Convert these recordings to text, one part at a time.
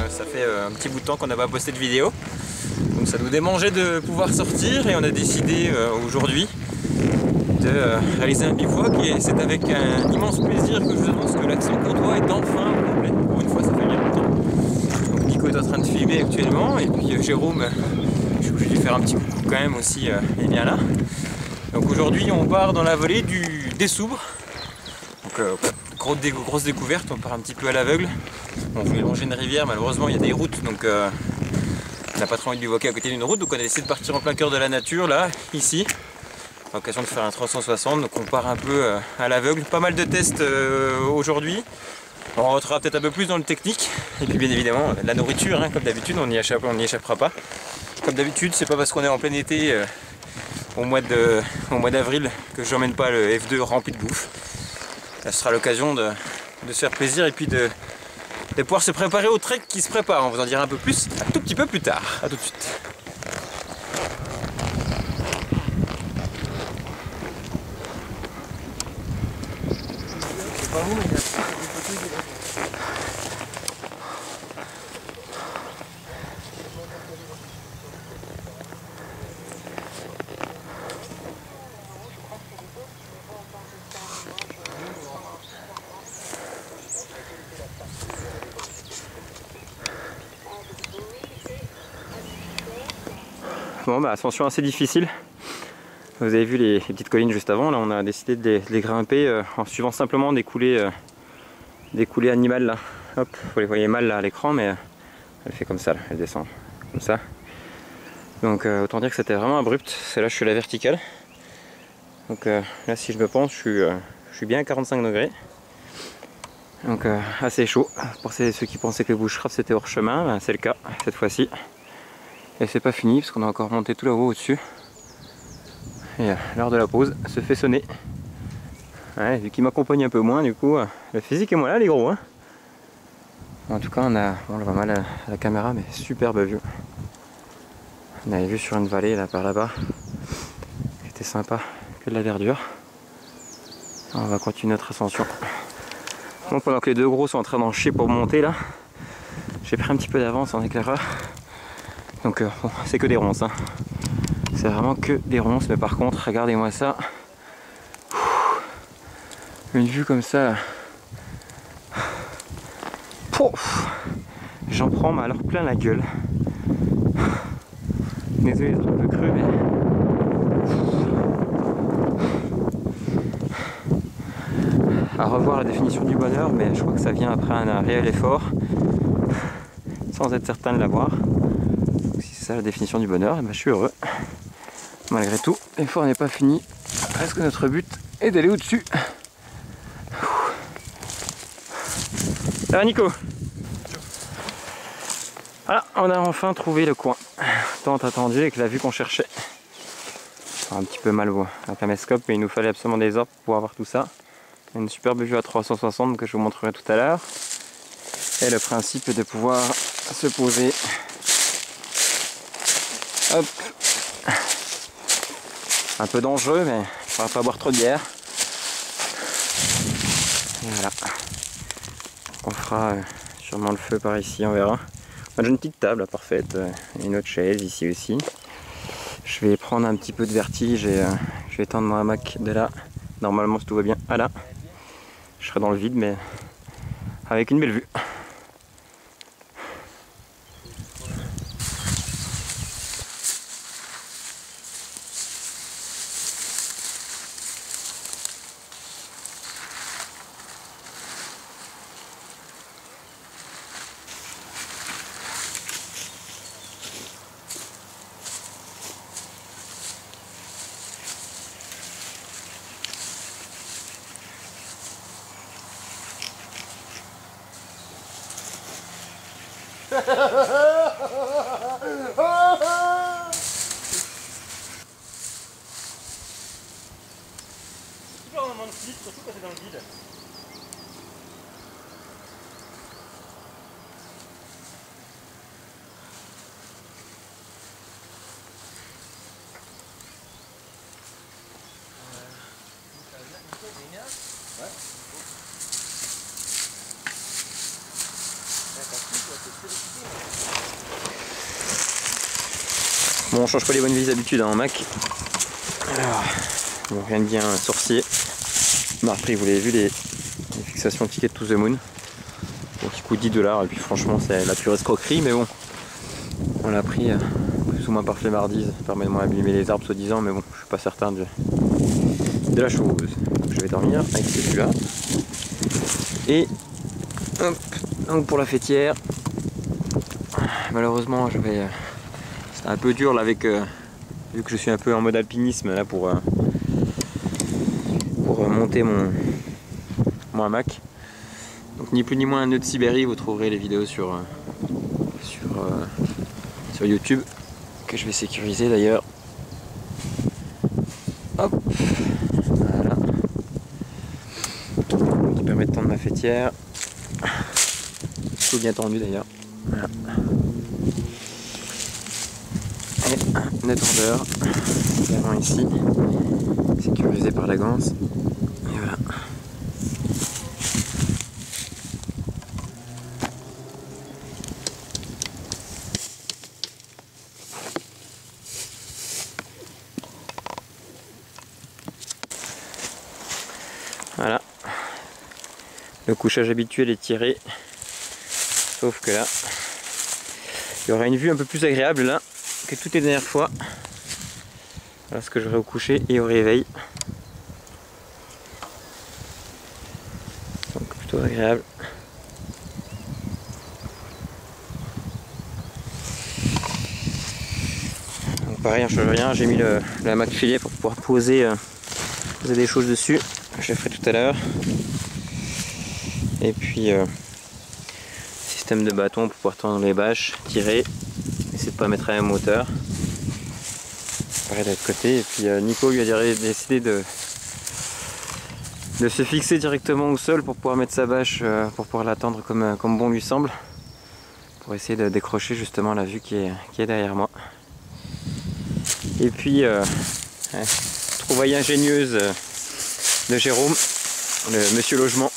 Ça fait un petit bout de temps qu'on n'a pas posté de vidéo, donc ça nous démangeait de pouvoir sortir et on a décidé aujourd'hui de réaliser un bivouac, et c'est avec un immense plaisir que je vous annonce que l'accent comtois est enfin au complet. Pour une fois, ça fait bien longtemps. Donc Nico est en train de filmer actuellement, et puis Jérôme, je suis obligé de lui faire un petit coucou quand même aussi, est bien là. Donc aujourd'hui on part dans la vallée des Soubres. Donc grosse découverte, on part un petit peu à l'aveugle. On voulait longer une rivière, malheureusement il y a des routes, donc on n'a pas trop envie de bivouaquer à côté d'une route, donc on a décidé de partir en plein cœur de la nature, là, ici. À l'occasion de faire un 360, donc on part un peu à l'aveugle. Pas mal de tests aujourd'hui. On rentrera peut-être un peu plus dans le technique. Et puis bien évidemment, la nourriture, hein, comme d'habitude, on n'y échappera pas. Comme d'habitude, c'est pas parce qu'on est en plein été, au mois d'avril, que je n'emmène pas le F2 rempli de bouffe. Ça sera l'occasion de se faire plaisir et puis de pouvoir se préparer au trek qui se prépare. On vous en dira un peu plus un tout petit peu plus tard. A tout de suite. Bon, bah, ascension assez difficile. Vous avez vu les petites collines juste avant. Là, on a décidé de les grimper en suivant simplement des coulées animales là. Hop, vous les voyez mal là à l'écran, mais elle fait comme ça, là. Elle descend comme ça. Donc autant dire que c'était vraiment abrupt. C'est là je suis à la verticale. Donc là si je me penche, je suis bien à 45 degrés. Donc assez chaud. Pour ceux qui pensaient que le bushcraft c'était hors chemin, ben, c'est le cas cette fois-ci. Et c'est pas fini parce qu'on a encore monté tout là-haut au-dessus. Et l'heure de la pause se fait sonner. Ouais, vu qu'il m'accompagne un peu moins, du coup, le physique est moins là les gros. Hein. En tout cas, on le voit mal à la caméra, mais superbe vue. On avait vu sur une vallée là par là-bas. C'était sympa, que de la verdure. On va continuer notre ascension. Bon, pendant que les deux gros sont en train d'en chier pour monter là, j'ai pris un petit peu d'avance en éclaireur. Donc bon, c'est que des ronces, hein. C'est vraiment que des ronces, mais par contre, regardez-moi ça. Une vue comme ça. J'en prends mais alors plein la gueule. Désolé d'être un peu creux, mais... À revoir la définition du bonheur, mais je crois que ça vient après un réel effort, sans être certain de l'avoir. Si c'est ça la définition du bonheur, ben je suis heureux. Malgré tout, l'effort n'est pas fini, parce que notre but est d'aller au-dessus. Ça va Nico? Voilà, on a enfin trouvé le coin. Tant attendu avec la vue qu'on cherchait. Un petit peu mal un caméscope, mais il nous fallait absolument des arbres pour pouvoir voir tout ça. Une superbe vue à 360 que je vous montrerai tout à l'heure. Et le principe est de pouvoir se poser. Hop. Un peu dangereux, mais on va pas boire trop de bière. Et voilà. On fera sûrement le feu par ici, on verra. J'ai une petite table parfaite, une autre chaise ici aussi. Je vais prendre un petit peu de vertige et je vais tendre mon hamac de là. Normalement, si tout va bien, à là. Je serai dans le vide, mais avec une belle vue. Super un moment de flip, surtout quand c'est dans le vide. Bon, on change pas les bonnes vieilles habitudes en Mac. Alors, bon, rien de bien sorcier. Bah, après, vous l'avez vu, les fixations Ticket to the Moon. Bon, qui coûtent 10 $. Et puis franchement, c'est la pure escroquerie, mais bon. On l'a pris plus ou moins par flemmardise. Ça permet de moins abîmer les arbres soi-disant, mais bon, je suis pas certain de la chose. Donc, je vais dormir avec celui-là. Et hop, donc pour la fêtière, malheureusement, je vais. C'est un peu dur là avec vu que je suis un peu en mode alpinisme là pour monter mon hamac. Donc ni plus ni moins un nœud de Sibérie, vous trouverez les vidéos sur YouTube que je vais sécuriser d'ailleurs. Hop, voilà. Qui permet de tendre ma fêtière. Tout bien tendu d'ailleurs. Voilà. Et un nœud tendeur, également ici, sécurisé par la ganse. Et voilà. Voilà. Le couchage habituel est tiré. Sauf que là, il y aura une vue un peu plus agréable là que toutes les dernières fois. Voilà ce que j'aurai au coucher et au réveil. Donc plutôt agréable. Donc pareil, on ne change rien, j'ai mis le hamac filet pour pouvoir poser des choses dessus. Je le ferai tout à l'heure. Et puis système de bâton pour pouvoir tendre les bâches, tirer, essayer de pas mettre à la même hauteur. Pareil de l'autre côté. Et puis Nico lui a décidé de se fixer directement au sol pour pouvoir mettre sa bâche, pour pouvoir l'attendre comme bon lui semble, pour essayer de décrocher justement la vue qui est derrière moi. Et puis trouvaille ingénieuse de Jérôme, le monsieur logement,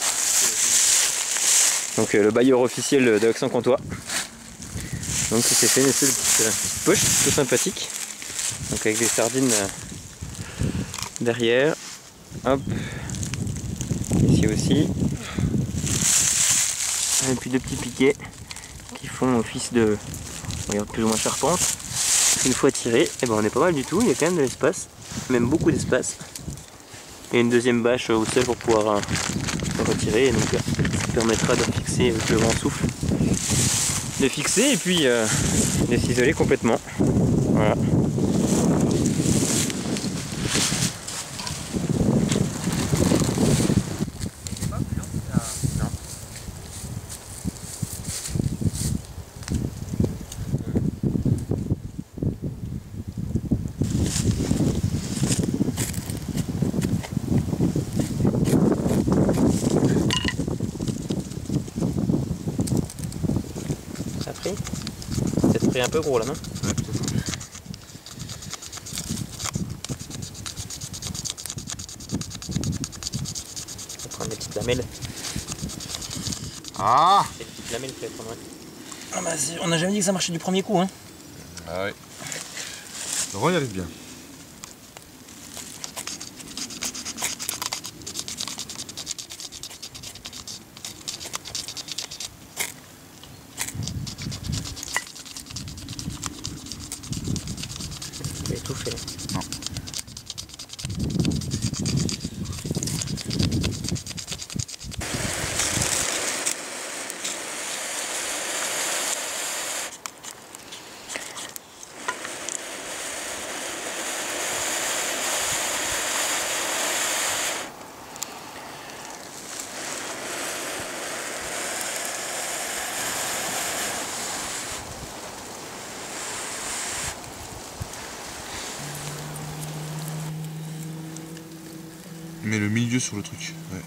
donc le bailleur officiel de Aix-en-Comtois. Donc il s'est fait une espèce de petite poche tout sympathique, donc avec des sardines derrière, hop, ici aussi, et puis deux petits piquets qui font office de, regarde, plus ou moins charpente. Une fois tiré, et ben on est pas mal du tout, il y a quand même de l'espace, même beaucoup d'espace. Et une deuxième bâche au sol pour pouvoir retirer, et donc ça permettra de fixer avec le vent souffle, de fixer et puis de s'isoler complètement. Voilà. Peut-être pris un peu gros là, non? Ouais, peut-être. On va prendre des petites lamelles. Ah! Des petites lamelles peut-être, ouais. Ah bah, on n'a jamais dit que ça marchait du premier coup, hein? Ah oui. Laurent y arrive bien. Étouffé. Non. Mets le milieu sur le truc. Ouais.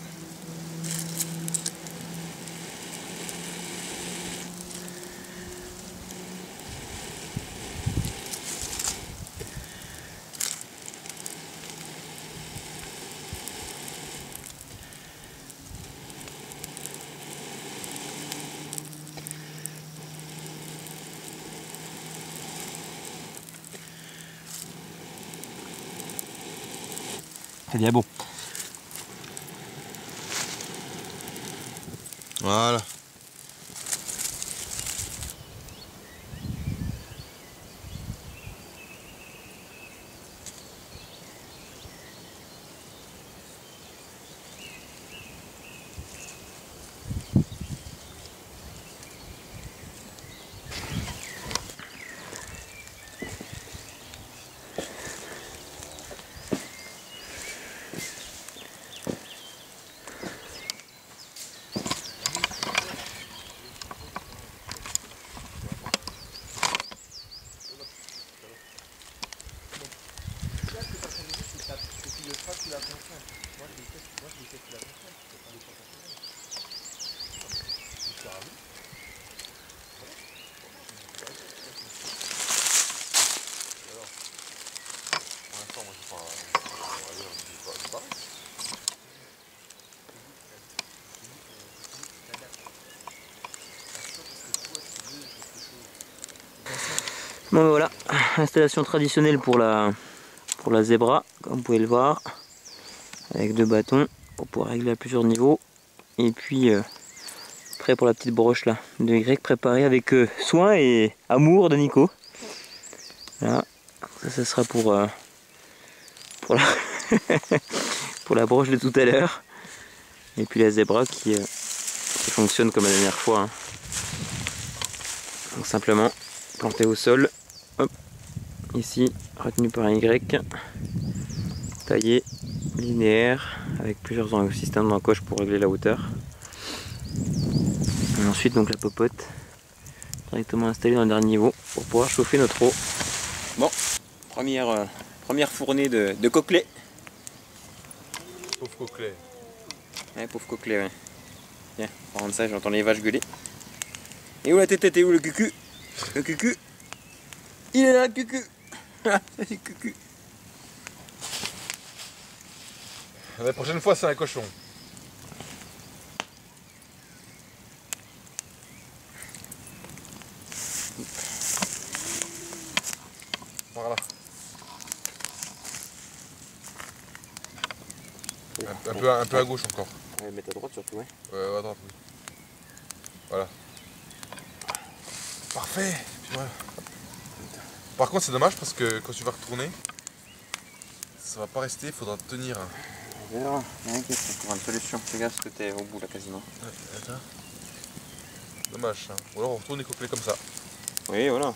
C'est bien beau. Voilà. Bon voilà, installation traditionnelle pour la zébra, comme vous pouvez le voir, avec 2 bâtons pour pouvoir régler à plusieurs niveaux. Et puis prêt pour la petite broche là, de Y préparée avec soin et amour de Nico. Voilà, ça sera pour la pour la broche de tout à l'heure. Et puis la zébra qui fonctionne comme la dernière fois. Hein. Donc simplement planté au sol, hop, ici retenu par un Y, taillé, linéaire, avec plusieurs systèmes d'encoche pour régler la hauteur. Et ensuite donc la popote directement installée dans le dernier niveau pour pouvoir chauffer notre eau. Bon, première fournée de coquelets. Pauvre coquelet. Ouais, pauvre coquelet, ouais. Tiens, en parlant de ça, j'entends les vaches gueuler. Et où la tête, et où le cucu? Le cucu, il est là, le cucu. C'est le cucu. La prochaine fois, c'est un cochon. Voilà. Un peu à gauche encore. Ouais, mettre à droite surtout, ouais. Ouais, à droite, oui. Voilà. Parfait. Puis voilà. Par contre, c'est dommage parce que quand tu vas retourner, ça va pas rester, il faudra tenir. On verra, t'inquiète, on trouvera une solution. Fais gaffe parce que t'es au bout là quasiment. Ouais, attends. Dommage, hein. Ou alors on retourne les coquelets comme ça. Oui, voilà.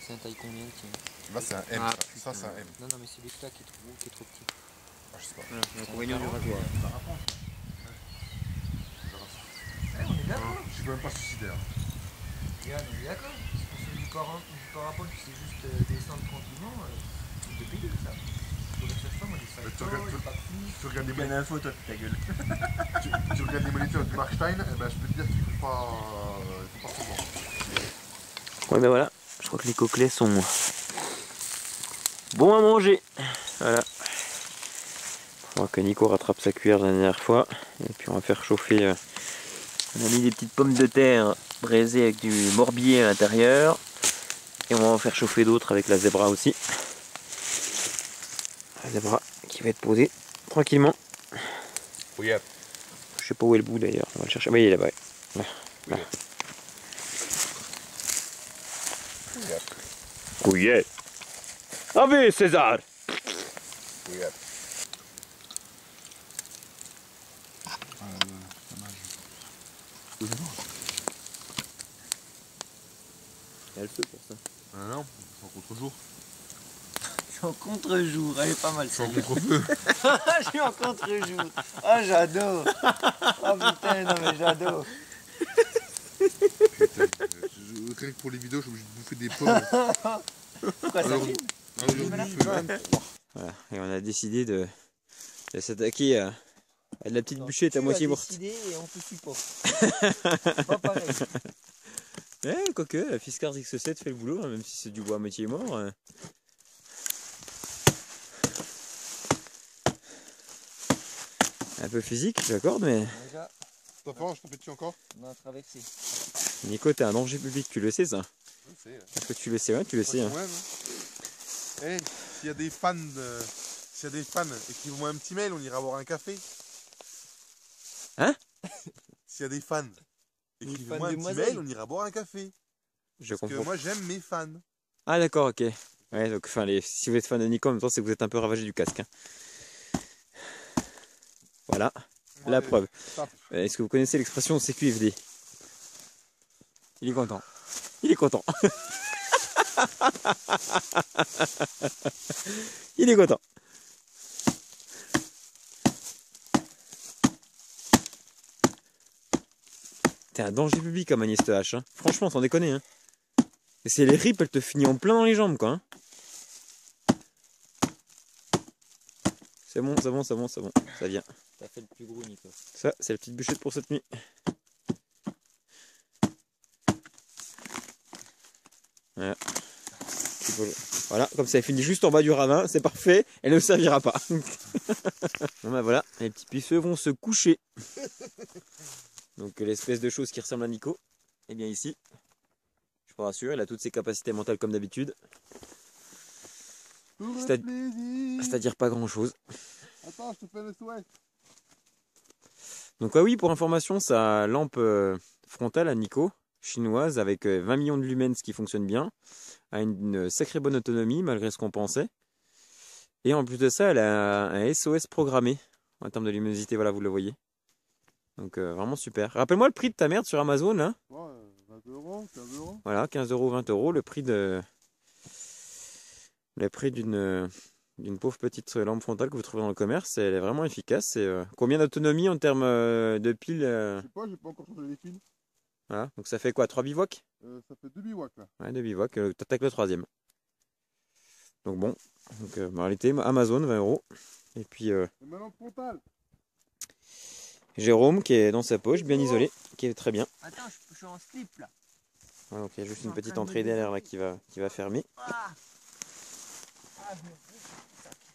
C'est un taille combien, tiens? Là, c'est un M. Ah, ça c'est un M. Non, mais c'est celui-là qui est trop petit. Ah, je sais pas. Voilà, l'inconvénient du rasoir. On est d'accord. Je suis même pas suicidaire. Regarde, on est d'accord. C'est pour celui du parapente qui sait juste descendre tranquillement. C'est payé ça. Pour le faire ça, moi, les Mais sacs tu regardes les Gagne info, toi, ta gueule. tu regardes les moniteurs du Markstein, eh ben, je peux te dire qu'il faut pas se voir. Ouais, ben voilà, je crois que les coquelets sont bons à manger. Voilà. On va que Nico rattrape sa cuillère de la dernière fois. Et puis on va faire chauffer. On a mis des petites pommes de terre braisées avec du morbier à l'intérieur. Et on va en faire chauffer d'autres avec la zébra aussi. La zébra qui va être posée tranquillement. Oui, Je sais pas où est le bout d'ailleurs. On va le chercher. Oui, il est là-bas. Là. Là. Couillet. Ave César. oui. Il y a le feu pour ça. Ah non, c'est en contre-jour. Je suis en contre-jour, elle est pas mal. Je suis en contre-feu. Je suis en contre-jour. Ah, j'adore. Oh putain, non mais j'adore. Putain, contre-jour. rien que pour les vidéos, je suis obligé de bouffer des pommes. Pourquoi ça Alors, filme? Aujourd'hui, je fais 23. Voilà. Et on a décidé de s'attaquer à de la petite bûchette à moitié morte. Et on te supporte. C'est pas pareil. Quoique, la Fiskars X7 fait le boulot, hein, même si c'est du bois à moitié mort. Un peu physique, j'accorde, mais Déjà, T'as fort, je t'en fais dessus encore? on a traversé. Nico, t'es un danger public, tu le sais ça? Je sais. Est-ce que tu le sais? Ouais, tu le sais. Hein. Eh, s'il y a des fans écrivez-moi un petit mail, on ira boire un café. Hein? S'il y a des fans, écrivez-moi un de petit Moiselle. mail, on ira boire un café. Je Parce que comprends. moi j'aime mes fans. Ah d'accord, ok. Ouais, donc enfin, si vous êtes fan de Nico, en même temps, c'est que vous êtes un peu ravagé du casque. Hein. Voilà, la Ouais, preuve. tape. Est-ce que vous connaissez l'expression CQFD? Il est content. Il est content. Il est content. T'es un danger public à manier cette hache. Hein. Franchement, sans déconner. Hein. Et c'est les rips, elle te finit en plein dans les jambes, quoi. Hein. C'est bon, c'est bon, c'est bon, c'est bon. Ça vient. T'as fait le plus gros, Nico. Ça, c'est la petite bûchette pour cette nuit. Voilà. Voilà, comme ça, elle finit juste en bas du ravin, c'est parfait, elle ne servira pas. Bon bah voilà, les petits puceux vont se coucher. Donc l'espèce de chose qui ressemble à Nico, et bien ici, je vous rassure, il a toutes ses capacités mentales comme d'habitude. C'est-à-dire pas grand chose. Attends, je te fais le souhait. Donc oui, pour information, sa lampe frontale à Nico, chinoise, avec 20 millions de lumens qui fonctionne bien, a une sacrée bonne autonomie malgré ce qu'on pensait. Et en plus de ça, elle a un SOS programmé en termes de luminosité, voilà, vous le voyez. Donc vraiment super. Rappelle-moi le prix de ta merde sur Amazon, là. Ouais, 20 €, 15 €. Voilà, 15 €, 20 €, le prix d'une pauvre petite lampe frontale que vous trouvez dans le commerce. Elle est vraiment efficace. Et, combien d'autonomie en termes de pile Je sais pas, j'ai pas encore changé les fils. Voilà, donc ça fait quoi, 3 bivouacs? Ça fait 2 bivouacs là. Ouais, 2 bivouacs, t'attaques le troisième. Donc bon, donc, en réalité, Amazon, 20 €. Et puis Et maintenant frontal. Jérôme qui est dans sa poche, bien isolé, qui est très bien. Attends, je suis en slip là. Voilà, donc il y a juste une petite entrée derrière là qui va fermer. Ah.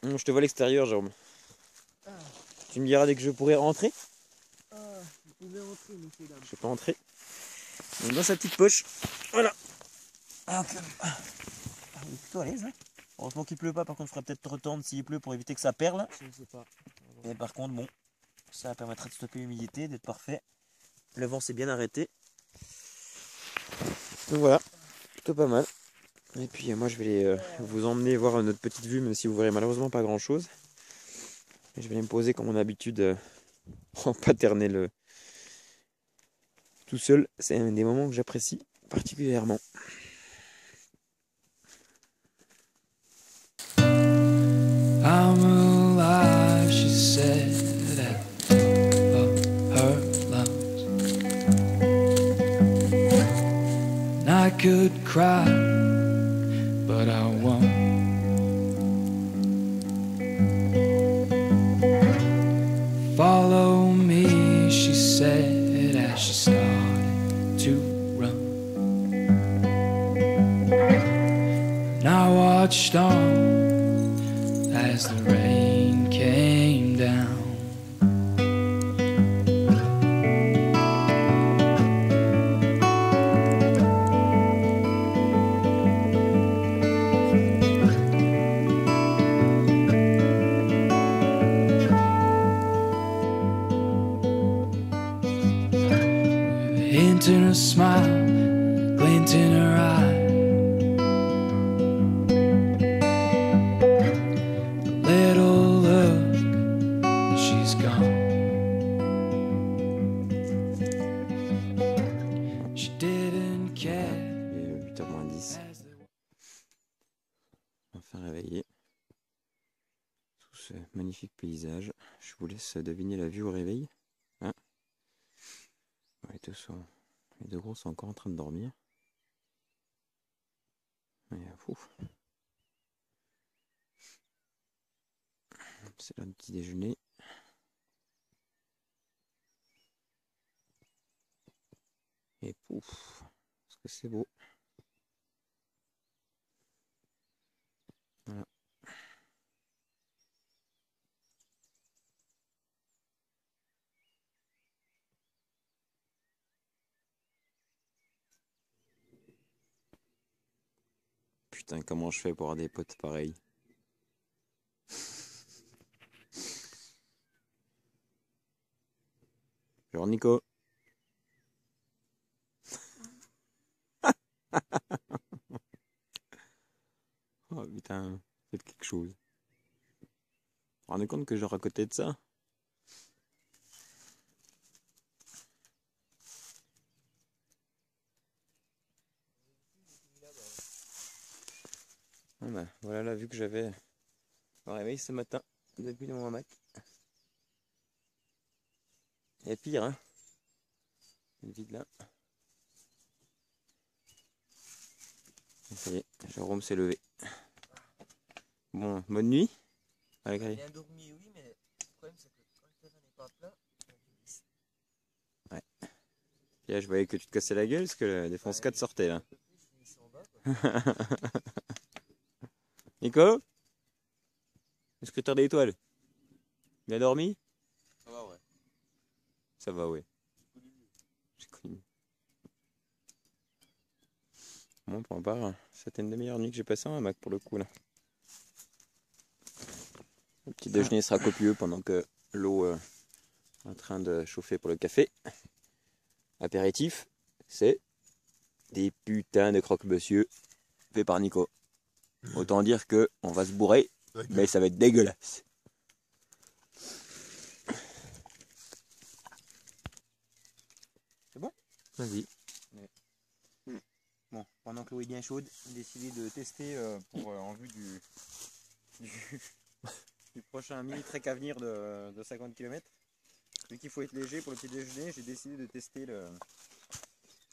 Je te vois à l'extérieur, Jérôme. Ah. Tu me diras dès que je pourrai rentrer. Vous pouvez entrer, messieurs, dames. Je peux pas entrer. Donc dans sa petite poche, voilà. Ah, ok. Il est plutôt à l'aise, hein. Heureusement qu'il pleut pas, par contre, il faudrait peut-être retendre s'il pleut pour éviter que ça perle. Je ne sais pas. Et par contre, bon, ça permettra de stopper l'humidité, d'être parfait. Le vent s'est bien arrêté. Donc voilà, plutôt pas mal. Et puis moi je vais vous emmener voir notre petite vue, même si vous verrez malheureusement pas grand chose. Et je vais aller me poser comme mon habitude en paternel tout seul. C'est un des moments que j'apprécie particulièrement. I'm alive, she said at her lungs. And I could cry, but I won't. Follow me, she said as she started to run. And I watched on as the rain came down. With a hint and a smile, a glint in her eye, little look, and she's gone. She didn't care. Il est 8h moins 10. As the Enfin réveillé. Sous ce magnifique paysage. Je vous laisse deviner la vue au réveil. Hein, les deux gros sont encore en train de dormir. C'est le petit déjeuner. Et pouf, est-ce que c'est beau? Voilà. Putain, comment je fais pour avoir des potes pareils? Genre Nico. Oh putain, faites quelque chose. Vous vous rendez compte que genre à côté de ça? Ah bah, voilà la vue que j'avais au réveil ce matin depuis mon hamac. Et pire, hein? Le vide là. Et ça y est, Jérôme s'est levé. Bon, bonne nuit. Allez, Bien dormi, oui, mais le problème c'est que quand le terrain n'est pas plein, ouais. Et là, je voyais que tu te cassais la gueule parce que la défense 4 sortait là. Nico? Le secrétaire des étoiles. Bien dormi? Ça va, ouais. Ça va, ouais. J'ai connu. Bon, pour ma part, c'était une des meilleures nuits que j'ai passées en hamac pour le coup là. Le petit déjeuner sera copieux pendant que l'eau est en train de chauffer pour le café. Apéritif, c'est des putains de croque-monsieur faits par Nico. Autant dire que on va se bourrer, mais ça va être dégueulasse. C'est bon? Vas-y. Bon, pendant que l'eau est bien chaude, j'ai décidé de tester en vue du prochain mini-trek à venir de 50 km. Vu qu'il faut être léger pour le petit déjeuner, j'ai décidé de tester le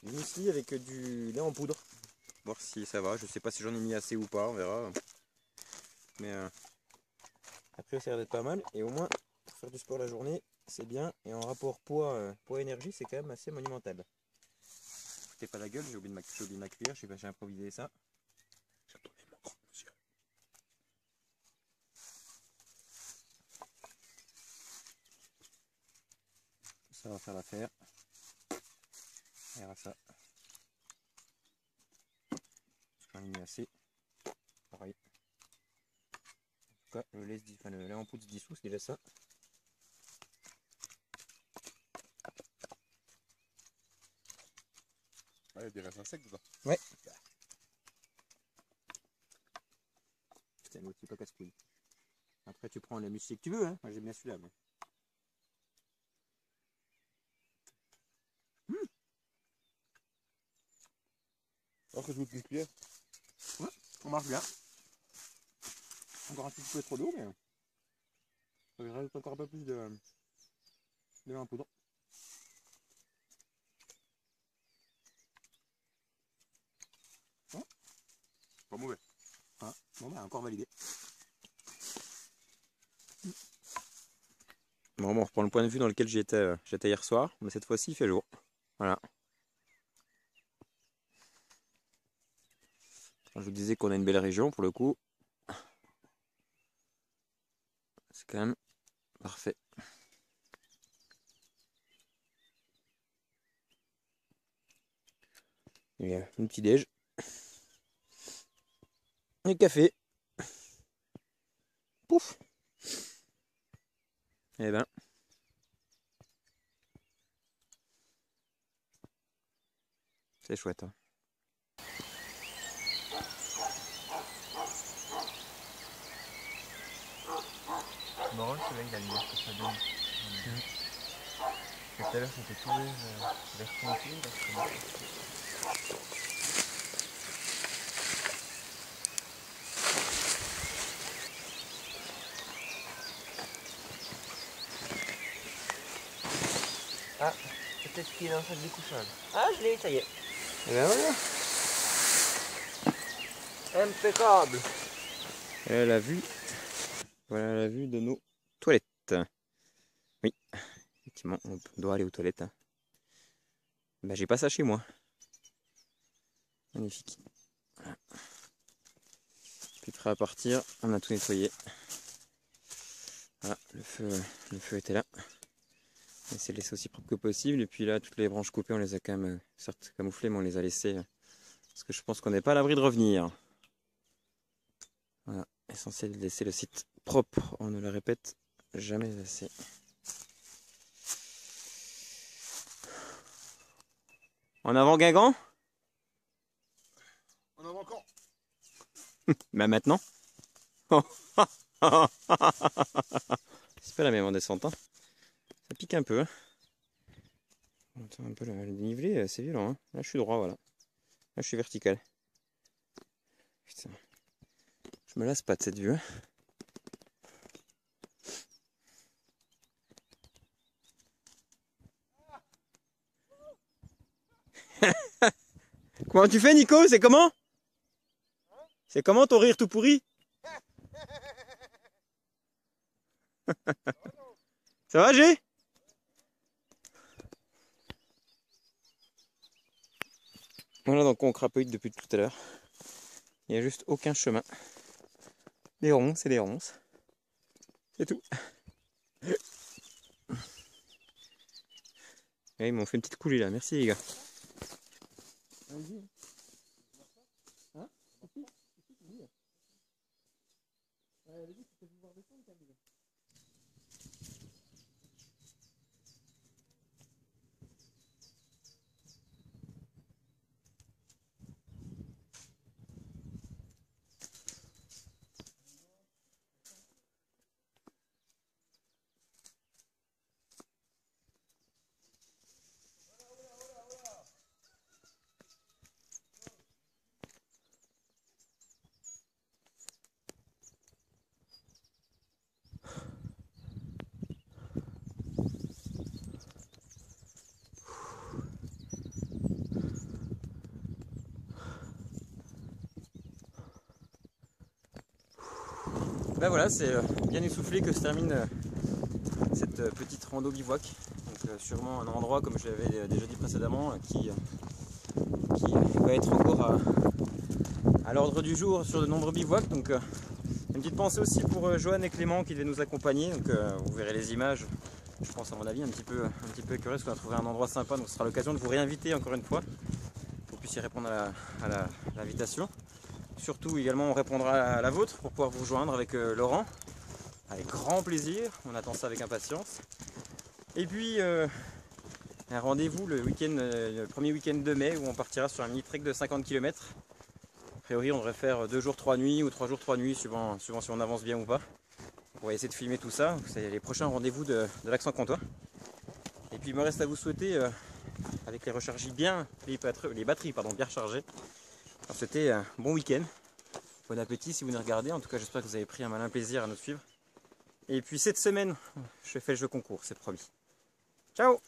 muesli avec du lait en poudre. Voir si ça va, je sais pas si j'en ai mis assez ou pas, on verra. Mais après ça a l'air d'être pas mal. Et au moins, pour faire du sport la journée, c'est bien. Et en rapport poids-énergie, c'est quand même assez monumental. Foutez pas la gueule, j'ai oublié de ma cuillère, j'ai improvisé ça. Ça va faire l'affaire. On verra ça. J'en ai mis assez. Pareil. En tout cas, le lait en poudre se dissout, c'est déjà ça. Ouais, il y a des raisins secs dedans. Ouais. Putain, l'autre, c'est pas casse-couille. Après, tu prends le muesli que tu veux, hein. Moi, j'aime bien celui-là. Mais... Alors que je goûte une cuillère. Ouais, on marche bien. Encore un petit peu trop d'eau, mais il reste encore un peu plus de lait en poudre. Ouais. Pas mauvais. Ah, bon, bah, encore validé. Bon, on reprend le point de vue dans lequel j'étais hier soir, mais cette fois-ci il fait jour. Voilà. Quand je vous disais qu'on a une belle région, pour le coup, c'est quand même parfait. Et un petit déj. Et café. Pouf. Eh ben. C'est chouette. Hein. c'est marrant le soleil, la lumière que ça donne. Tout à l'heure c'était tout vert foncé, là c'est marrant. Ah, peut-être qu'il est dans le sac de couchage. Ah, je l'ai, ça y est. Et ben voilà. Impeccable. Voilà la vue. Voilà la vue de nos toilettes. Oui, effectivement, on doit aller aux toilettes. Bah, j'ai pas ça chez moi. Magnifique. Voilà. Puis prêt à partir, on a tout nettoyé. Voilà, le feu était là. On essaie de laisser aussi propre que possible. Et puis là, toutes les branches coupées, on les a quand même, certes camouflées, mais on les a laissées. Parce que je pense qu'on n'est pas à l'abri de revenir. Voilà, essentiel de laisser le site propre. On ne le répète jamais assez. En avant Guingamp? En avant quand? Bah maintenant. C'est pas la même en descente, hein. Ça pique un peu. Hein. On entend un peu le dénivelé, c'est violent. Hein. Là je suis droit, voilà. Là je suis vertical. Putain. Je me lasse pas de cette vue. Hein. Comment tu fais, Nico? C'est comment? C'est comment ton rire tout pourri? Ça va, G? Voilà, donc on crapahuite depuis tout à l'heure. Il n'y a juste aucun chemin. Les ronces et les ronces. C'est tout. Et ils m'ont fait une petite coulée là, merci les gars. Ben voilà, c'est bien essoufflé que se termine cette petite rando bivouac. Donc sûrement un endroit, comme je l'avais déjà dit précédemment, qui va être encore à l'ordre du jour sur de nombreux bivouacs. Donc une petite pensée aussi pour Joanne et Clément qui devaient nous accompagner. Donc vous verrez les images, je pense à mon avis un petit peu écœuré parce qu'on a trouvé un endroit sympa. Donc ce sera l'occasion de vous réinviter encore une fois pour que vous puissiez répondre à l'invitation. Surtout également on répondra à la vôtre pour pouvoir vous rejoindre avec Laurent. Avec grand plaisir, on attend ça avec impatience. Et puis un rendez-vous le premier week-end de mai où on partira sur un mini trek de 50 km. A priori on devrait faire 2 jours 3 nuits ou 3 jours 3 nuits suivant si on avance bien ou pas. On va essayer de filmer tout ça, c'est les prochains rendez-vous de l'Axe-en-Comtois. Et puis il me reste à vous souhaiter, avec les recharges bien, les batteries bien rechargées, c'était un bon week-end. Bon appétit si vous nous regardez. En tout cas, j'espère que vous avez pris un malin plaisir à nous suivre. Et puis cette semaine, je fais le jeu concours, c'est promis. Ciao!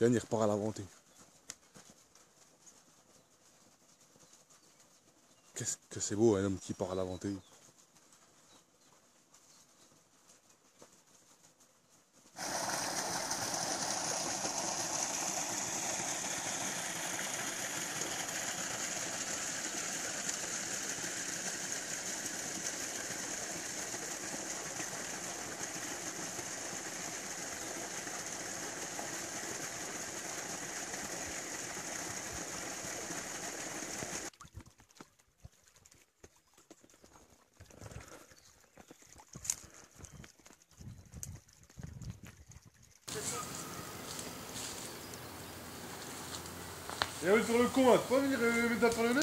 Yann, il repart à la vente. Qu'est-ce que c'est beau, un homme qui part à la vente. Et sur le con, là, tu peux pas venir mettre ça sur le nez?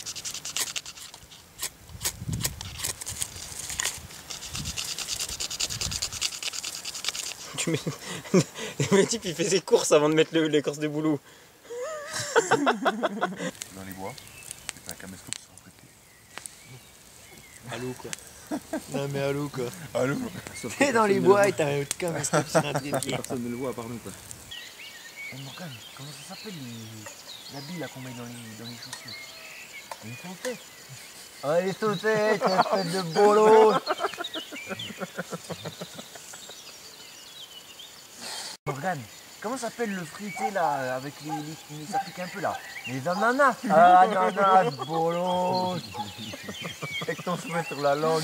Le type il fait ses courses avant de mettre les courses de boulot. Dans les bois, c'est un caméscope sur un truc. Allô quoi. Non mais allô quoi. Allô? T'es dans les bois et t'as un caméscope sur un trépied. Personne ne le voit à part nous quoi. Oh Morgane, comment ça s'appelle La bille là qu'on met dans les chaussures. Une saucette. Ah, les saucettes, espèce de bolos. Morgane, comment s'appelle le frité là, avec ça pique un peu là? Les ananas. Ah, ananas, bolos. Avec ton cheveu sur la langue.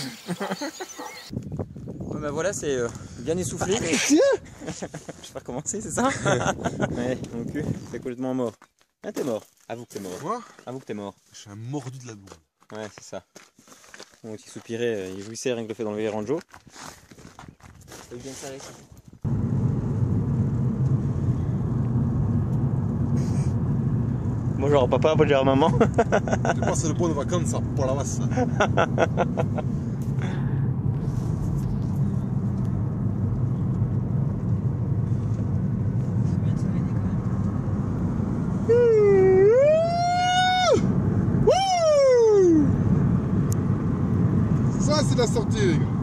Ouais, bah voilà, c'est bien essoufflé. Je vais recommencer, c'est ça? Ouais, mon cul, c'est complètement mort. Ah, t'es mort. Avoue que t'es mort. Quoi? Avoue que t'es mort. Je suis un mordu de la boue. Ouais, c'est ça. Donc il soupirait, il jouissait rien que le fait d'enlever les ranjos. C'est bien serré ça. Bonjour papa, bonjour maman. Je passe le bon de vacances à Palavas. Ça c'est la sortie les gars.